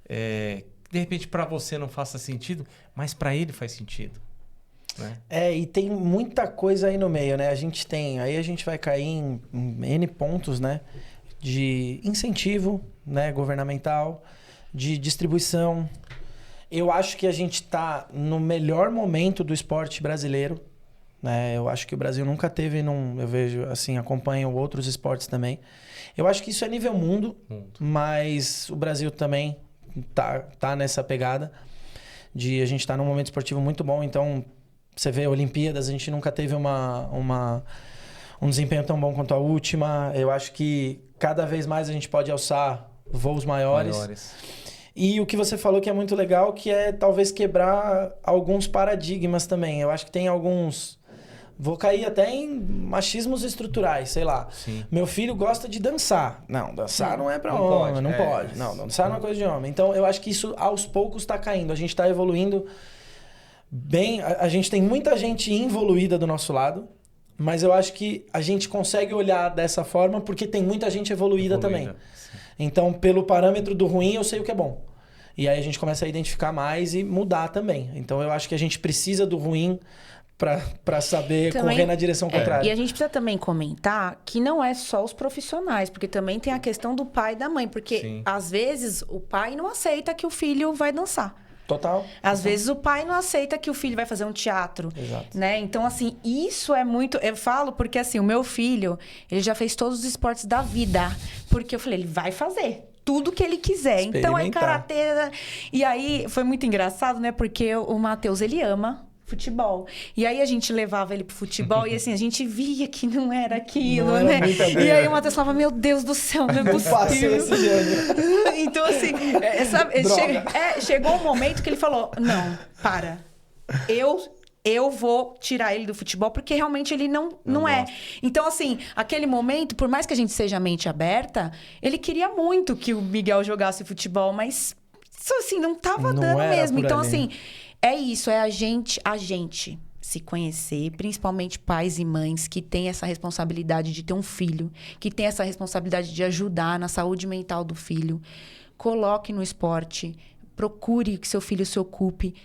de repente para você não faça sentido, mas para ele faz sentido. Né? E tem muita coisa aí no meio, né? Aí a gente vai cair em N pontos, né? De incentivo, né? Governamental, de distribuição. Eu acho que a gente está no melhor momento do esporte brasileiro, né? Eu acho que o Brasil nunca teve eu vejo, assim, acompanho outros esportes também. Eu acho que isso é nível mundo. Mas o Brasil também tá nessa pegada de a gente estar num momento esportivo muito bom. Então, você vê Olimpíadas, a gente nunca teve um desempenho tão bom quanto a última. Eu acho que cada vez mais a gente pode alçar voos maiores. E o que você falou que é muito legal, que é talvez quebrar alguns paradigmas também. Eu acho que tem alguns... Vou cair até em machismos estruturais, sei lá. Sim. Meu filho gosta de dançar. Não, dançar não é pra homem, não pode. Não, dançar não é uma coisa de homem. Então, eu acho que isso aos poucos está caindo. A gente está evoluindo bem. A gente tem muita gente involuída do nosso lado, mas eu acho que a gente consegue olhar dessa forma porque tem muita gente evoluída também. Sim. Então, pelo parâmetro do ruim, eu sei o que é bom. E aí a gente começa a identificar mais e mudar também. Então, eu acho que a gente precisa do ruim para saber também, correr na direção contrária. E a gente precisa também comentar que não é só os profissionais, porque também tem a questão do pai e da mãe. Porque, sim, às vezes, o pai não aceita que o filho vai dançar. Total. Às vezes o pai não aceita que o filho vai fazer um teatro. Exato. Né? Então, assim, isso é muito... Eu falo porque, assim, o meu filho, ele já fez todos os esportes da vida. Porque eu falei, ele vai fazer tudo que ele quiser. Então, é karatê... E aí, foi muito engraçado, né? Porque o Matheus, ele ama futebol. E aí, a gente levava ele pro futebol e, assim, a gente via que não era aquilo, não né? E aí, o Matheus falava, meu Deus do céu, não é possível. Então, assim, chegou um momento que ele falou, não, para. Eu vou tirar ele do futebol, porque realmente ele não é. Então, assim, aquele momento, por mais que a gente seja mente aberta, ele queria muito que o Miguel jogasse futebol, mas isso, assim, não tava dando mesmo. Então, assim, é isso, é a gente se conhecer, principalmente pais e mães que têm essa responsabilidade de ter um filho, que têm essa responsabilidade de ajudar na saúde mental do filho. Coloque no esporte. procure que seu filho se ocupe.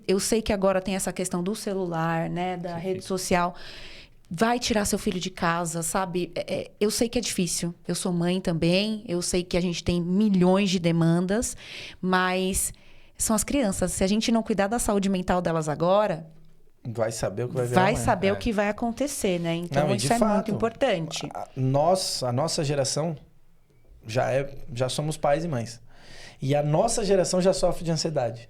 Eu sei que agora tem essa questão do celular, né? Da rede social. Vai tirar seu filho de casa, sabe? Eu sei que é difícil. Eu sou mãe também. Eu sei que a gente tem milhões de demandas. Mas são as crianças. Se a gente não cuidar da saúde mental delas agora... Vai saber o que vai virar Vai amanhã. saber o que vai acontecer, né? Então, Não, e isso de é fato, muito importante. A nossa geração já somos pais e mães. E a nossa geração já sofre de ansiedade.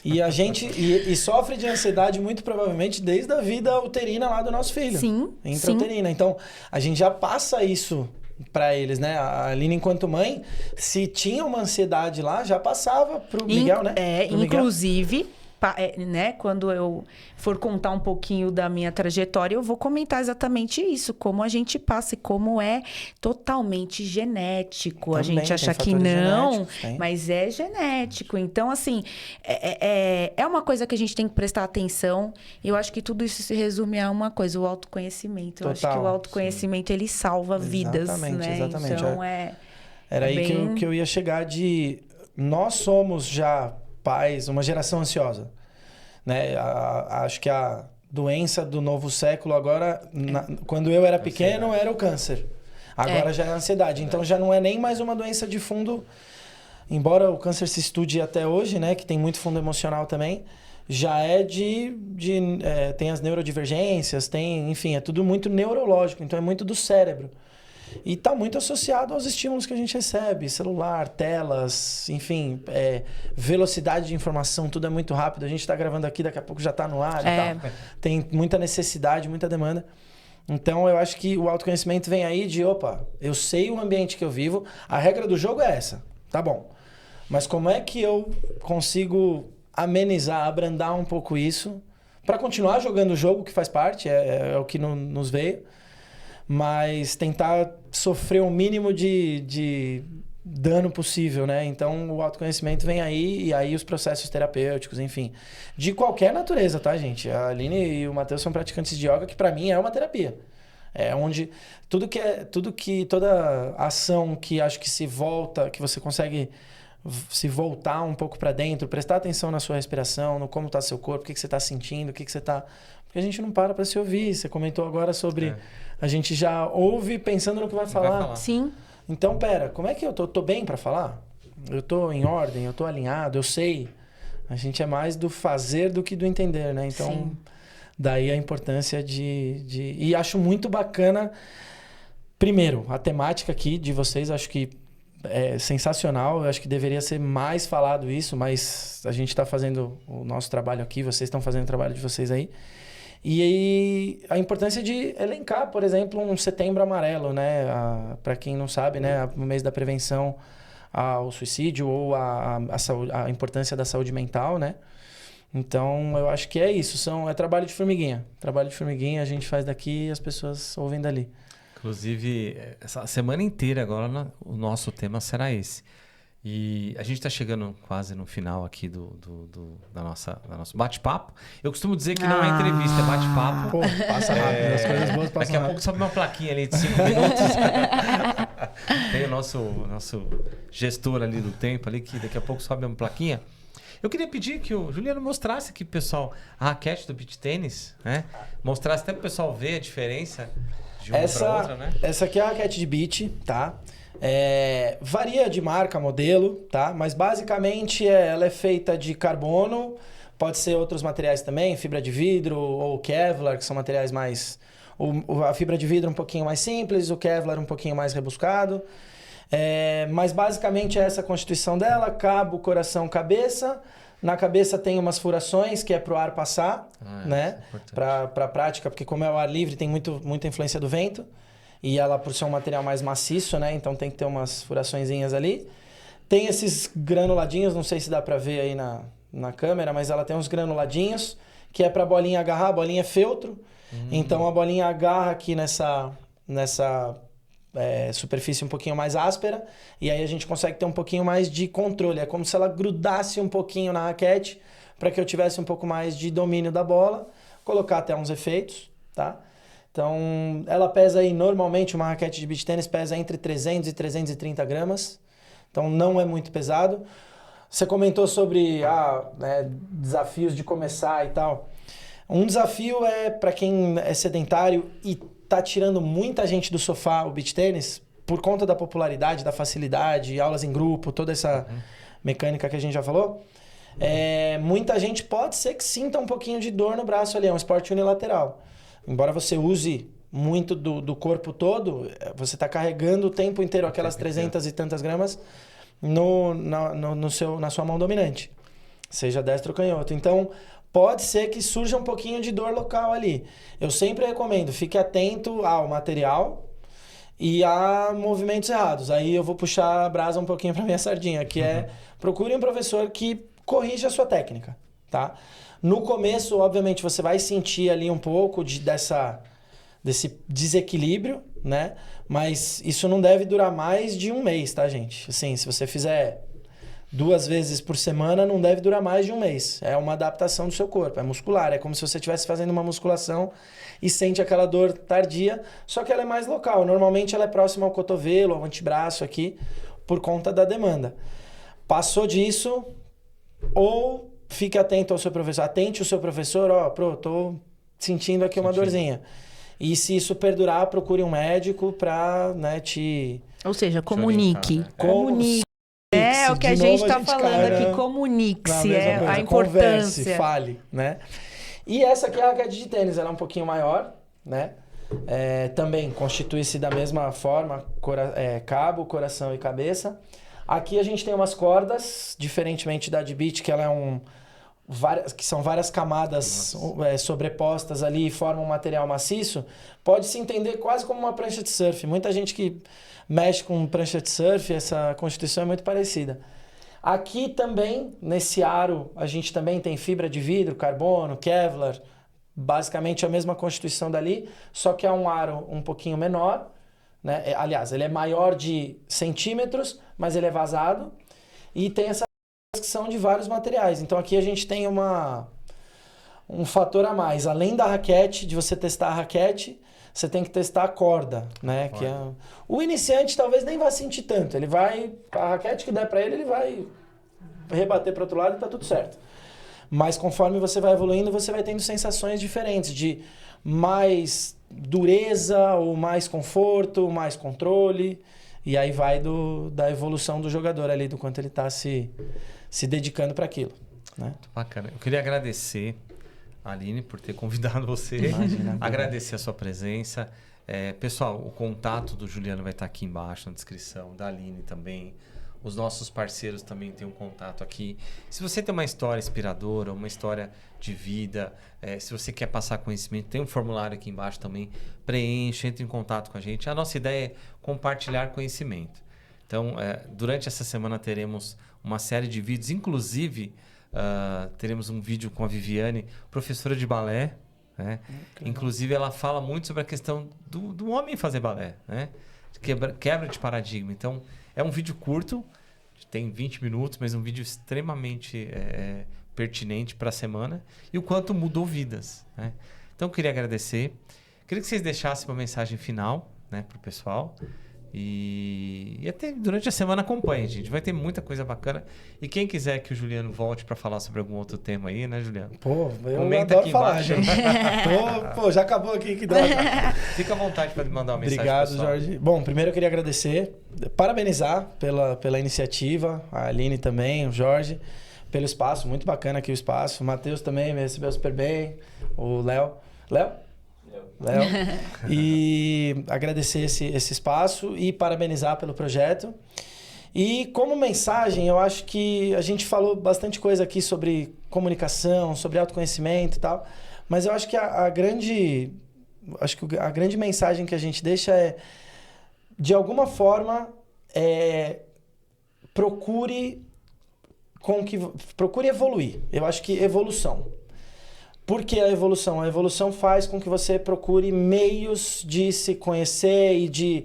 E a gente e sofre de ansiedade muito provavelmente desde a vida uterina lá do nosso filho. Sim, Intrauterina. Então, a gente já passa isso para eles, né? A Aline, enquanto mãe, se tinha uma ansiedade lá, já passava pro Miguel, né? Pro Inclusive... né? Quando eu for contar um pouquinho da minha trajetória, eu vou comentar exatamente isso, como a gente passa e como é totalmente genético. Também, a gente acha que não, mas é genético. Então, assim, é uma coisa que a gente tem que prestar atenção. Eu acho que tudo isso se resume a uma coisa, o autoconhecimento. Eu acho que o autoconhecimento, ele salva vidas, né? Exatamente. Então, Era aí bem... que eu ia chegar de... Nós somos já... pais, uma geração ansiosa, né? Acho que a doença do novo século agora, quando eu era pequeno, era o câncer. Agora já é a ansiedade. Então já não é nem mais uma doença de fundo, embora o câncer se estude até hoje, né? Que tem muito fundo emocional também. Já é tem as neurodivergências, enfim, é tudo muito neurológico. Então é muito do cérebro. E está muito associado aos estímulos que a gente recebe. Celular, telas, enfim, velocidade de informação, tudo é muito rápido. A gente está gravando aqui, daqui a pouco já está no ar e tal. Tem muita necessidade, muita demanda. Então, eu acho que o autoconhecimento vem aí de, eu sei o ambiente que eu vivo, a regra do jogo é essa, tá bom. Mas como é que eu consigo amenizar, abrandar um pouco isso para continuar jogando o jogo, que faz parte, é o que nos veio, mas tentar sofrer o mínimo de dano possível, né? Então, o autoconhecimento vem aí, e aí os processos terapêuticos, enfim. De qualquer natureza, tá, gente? A Aline e o Matheus são praticantes de yoga, que para mim é uma terapia. É onde toda ação que acho que se volta, que você consegue se voltar um pouco para dentro, prestar atenção na sua respiração, no como está seu corpo, o que você está sentindo, o que você está... Porque a gente não para se ouvir. Você comentou agora sobre... A gente já ouve pensando no que vai falar. Sim. Então, como é que eu tô? Tô bem para falar? Eu tô em ordem? Eu tô alinhado? Eu sei? A gente é mais do fazer do que do entender, né? Então, daí a importância E acho muito bacana, primeiro, a temática aqui de vocês, acho que é sensacional. Eu acho que deveria ser mais falado isso, mas a gente está fazendo o nosso trabalho aqui, vocês estão fazendo o trabalho de vocês aí. E aí, a importância de elencar, por exemplo, um Setembro Amarelo, né? Para quem não sabe, né? O mês da prevenção ao suicídio ou a importância da saúde mental, né? Então, eu acho que é isso. É trabalho de formiguinha. Trabalho de formiguinha a gente faz daqui e as pessoas ouvem dali. Inclusive, essa semana inteira agora o nosso tema será esse. E a gente está chegando quase no final aqui do nosso bate-papo. Eu costumo dizer que não é entrevista, é bate-papo. Pô, passa rápido, as coisas boas passam Daqui a pouco sobe uma plaquinha ali de 5 minutos. Tem o nosso gestor ali do tempo ali, que daqui a pouco sobe uma plaquinha. Eu queria pedir que o Juliano mostrasse aqui, pessoal, a raquete do beach tênis, né? Mostrasse até para o pessoal ver a diferença de uma para outra, né? Essa aqui é a raquete de beach, tá? Varia de marca, modelo, tá? Mas basicamente ela é feita de carbono, pode ser outros materiais também, fibra de vidro ou Kevlar, que são materiais mais... A fibra de vidro um pouquinho mais simples, o Kevlar um pouquinho mais rebuscado. Mas basicamente é essa a constituição dela: cabo, coração, cabeça. Na cabeça tem umas furações que é para o ar passar, né? Para a prática, porque como é o ar livre tem muita influência do vento. E ela, por ser um material mais maciço, né? Então tem que ter umas furaçõezinhas ali. Tem esses granuladinhos, não sei se dá para ver aí na câmera, mas ela tem uns granuladinhos, que é para a bolinha agarrar. A bolinha é feltro. Então a bolinha agarra aqui nessa superfície um pouquinho mais áspera, e aí a gente consegue ter um pouquinho mais de controle. É como se ela grudasse um pouquinho na raquete, para que eu tivesse um pouco mais de domínio da bola. Colocar até uns efeitos, tá? Então, ela pesa aí, normalmente, uma raquete de beach tênis pesa entre 300 e 330 gramas. Então, não é muito pesado. Você comentou sobre né, desafios de começar e tal. Um desafio é para quem é sedentário e tá tirando muita gente do sofá o beach tênis por conta da popularidade, da facilidade, aulas em grupo, toda essa mecânica que a gente já falou. Muita gente pode ser que sinta um pouquinho de dor no braço ali, é um esporte unilateral. Embora você use muito do corpo todo, você está carregando o tempo inteiro aquelas 300 e tantas gramas na sua mão dominante, seja destro ou canhoto. Então, pode ser que surja um pouquinho de dor local ali. Eu sempre recomendo, fique atento ao material e a movimentos errados. Aí eu vou puxar a brasa um pouquinho para minha sardinha, que procure um professor que corrija a sua técnica, tá? No começo, obviamente, você vai sentir ali um pouco desse desequilíbrio, né? Mas isso não deve durar mais de um mês, tá, gente? Assim, se você fizer 2 vezes por semana, não deve durar mais de um mês. É uma adaptação do seu corpo, é muscular. É como se você estivesse fazendo uma musculação e sente aquela dor tardia, só que ela é mais local. Normalmente ela é próxima ao cotovelo, ao antebraço aqui, por conta da demanda. Passou disso, ou fique atento ao seu professor. Atente o seu professor, tô sentindo aqui uma dorzinha. E se isso perdurar, procure um médico para, né, Ou seja, comunique. Orientar, né? Comunique. É o que a gente está falando aqui, comunique-se, a importância. Converse, fale, né? E essa aqui é a raquete de tênis, ela é um pouquinho maior, né? Também constitui-se da mesma forma, cabo, coração e cabeça. Aqui a gente tem umas cordas, diferentemente da de beach, que ela é que são várias camadas sobrepostas ali e formam um material maciço. Pode se entender quase como uma prancha de surf. Muita gente que mexe com prancha de surf, essa constituição é muito parecida. Aqui também, nesse aro, a gente também tem fibra de vidro, carbono, Kevlar, basicamente a mesma constituição dali, só que é um aro um pouquinho menor, né? Aliás, ele é maior de centímetros, mas ele é vazado e tem essa que são de vários materiais. Então aqui a gente tem um fator a mais. Além da raquete, de você testar a raquete, você tem que testar a corda, né? Que o iniciante talvez nem vá sentir tanto. A raquete que der para ele vai rebater para o outro lado e tá tudo certo. Mas conforme você vai evoluindo, você vai tendo sensações diferentes de mais dureza ou mais conforto, mais controle. E aí vai da evolução do jogador ali, do quanto ele está se dedicando para aquilo, né? Bacana. Eu queria agradecer a Aline por ter convidado você. Imagina, agradecer a sua presença. Pessoal, o contato do Juliano vai estar aqui embaixo na descrição, da Aline também. Os nossos parceiros também têm um contato aqui. Se você tem uma história inspiradora, uma história de vida, se você quer passar conhecimento, tem um formulário aqui embaixo também. Preencha, entre em contato com a gente. A nossa ideia é compartilhar conhecimento. Então, durante essa semana teremos uma série de vídeos. Inclusive, teremos um vídeo com a Viviane, professora de balé. Né? Inclusive, ela fala muito sobre a questão do homem fazer balé. Né? Quebra de paradigma. Então, é um vídeo curto, tem 20 minutos, mas um vídeo extremamente pertinente para a semana e o quanto mudou vidas. Né? Então, eu queria agradecer. Queria que vocês deixassem uma mensagem final, né, para o pessoal. E até durante a semana acompanhe, gente. Vai ter muita coisa bacana. E quem quiser que o Juliano volte para falar sobre algum outro tema aí, né, Juliano? Pô, eu comenta adoro aqui falar, embaixo. gente. Já acabou aqui, que dá. Fica à vontade para mandar uma mensagem. Obrigado, pessoal. Jorge. Bom, primeiro eu queria agradecer, parabenizar pela iniciativa, a Aline também, o Jorge, pelo espaço, muito bacana aqui o espaço. O Matheus também me recebeu super bem, o Léo. E agradecer esse espaço e parabenizar pelo projeto. E como mensagem, eu acho que a gente falou bastante coisa aqui sobre comunicação, sobre autoconhecimento e tal, mas eu acho que a grande mensagem que a gente deixa é, de alguma forma, procure evoluir. Eu acho que evolução. Por que a evolução? A evolução faz com que você procure meios de se conhecer e de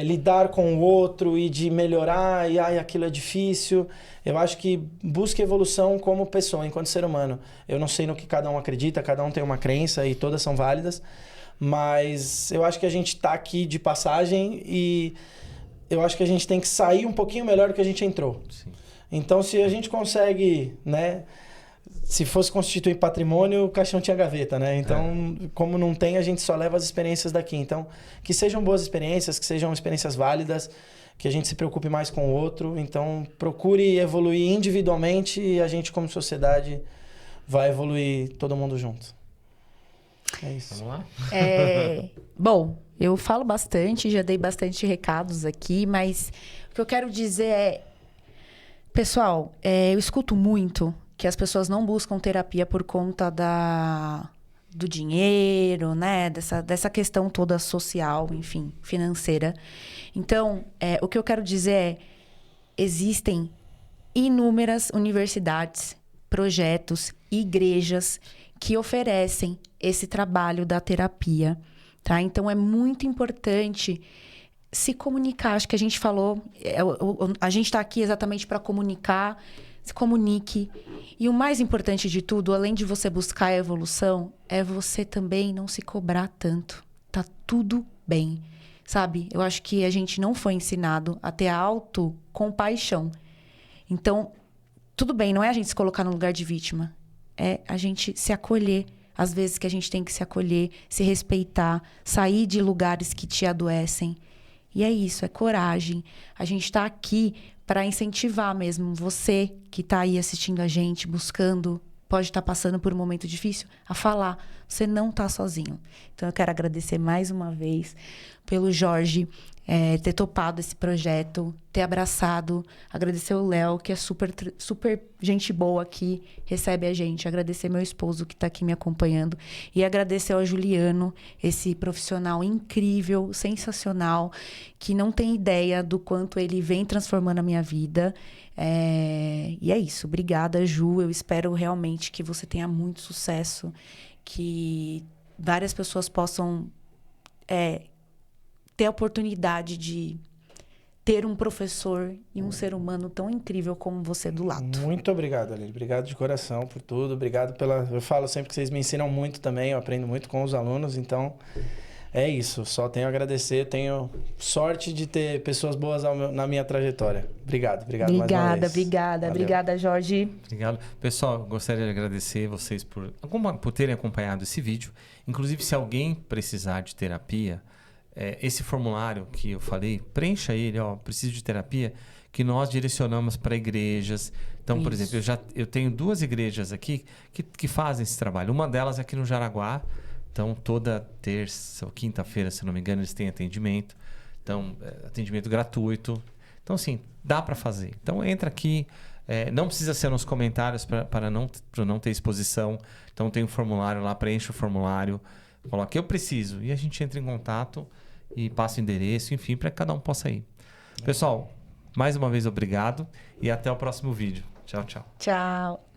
lidar com o outro e de melhorar, e aquilo é difícil. Eu acho que busque evolução como pessoa, enquanto ser humano. Eu não sei no que cada um acredita, cada um tem uma crença e todas são válidas, mas eu acho que a gente está aqui de passagem e eu acho que a gente tem que sair um pouquinho melhor do que a gente entrou. Sim. Então, se a gente consegue, né? Se fosse constituir patrimônio, o caixão tinha gaveta, né? Então, como não tem, a gente só leva as experiências daqui. Então, que sejam boas experiências, que sejam experiências válidas, que a gente se preocupe mais com o outro. Então, procure evoluir individualmente e a gente, como sociedade, vai evoluir todo mundo junto. É isso. Vamos lá? Bom, eu falo bastante, já dei bastante recados aqui, mas o que eu quero dizer é... Pessoal, eu escuto muito que as pessoas não buscam terapia por conta do dinheiro, né? Dessa questão toda social, enfim, financeira. Então, o que eu quero dizer é... Existem inúmeras universidades, projetos, igrejas que oferecem esse trabalho da terapia, tá? Então, é muito importante se comunicar. Acho que a gente falou... a gente está aqui exatamente para comunicar. Se comunique. E o mais importante de tudo, além de você buscar a evolução, é você também não se cobrar tanto. Tá tudo bem, sabe? Eu acho que a gente não foi ensinado a ter autocompaixão. Então, tudo bem, não é a gente se colocar no lugar de vítima. É a gente se acolher. Às vezes que a gente tem que se acolher, se respeitar, sair de lugares que te adoecem. E é isso, é coragem. A gente está aqui para incentivar mesmo você que está aí assistindo a gente, buscando, pode estar passando por um momento difícil, a falar. Você não está sozinho. Então, eu quero agradecer mais uma vez pelo Jorge ter topado esse projeto, ter abraçado. Agradecer o Léo, que é super gente boa aqui, recebe a gente. Agradecer meu esposo, que está aqui me acompanhando. E agradecer ao Juliano, esse profissional incrível, sensacional, que não tem ideia do quanto ele vem transformando a minha vida. E é isso. Obrigada, Ju. Eu espero realmente que você tenha muito sucesso, que várias pessoas possam ter a oportunidade de ter um professor e um ser humano tão incrível como você do lado. Muito obrigado, Aline. Obrigado de coração por tudo. Obrigado pela... Eu falo sempre que vocês me ensinam muito também. Eu aprendo muito com os alunos. Então, é isso. Só tenho a agradecer. Tenho sorte de ter pessoas boas na minha trajetória. Obrigado mais uma vez. Obrigada, Jorge. Obrigado. Pessoal, gostaria de agradecer vocês por terem acompanhado esse vídeo. Inclusive, se alguém precisar de terapia... esse formulário que eu falei, preencha ele, preciso de terapia, que nós direcionamos para igrejas. Então, por exemplo, eu tenho 2 igrejas aqui que fazem esse trabalho. Uma delas é aqui no Jaraguá. Então, toda terça ou quinta-feira, se não me engano, eles têm atendimento. Então, atendimento gratuito. Então, assim, dá para fazer. Então, entra aqui. Não precisa ser nos comentários para não ter exposição. Então, tem um formulário lá, preenche o formulário. Coloca, eu preciso. E a gente entra em contato e passa o endereço, enfim, para que cada um possa ir. Pessoal, mais uma vez obrigado e até o próximo vídeo. Tchau, tchau. Tchau.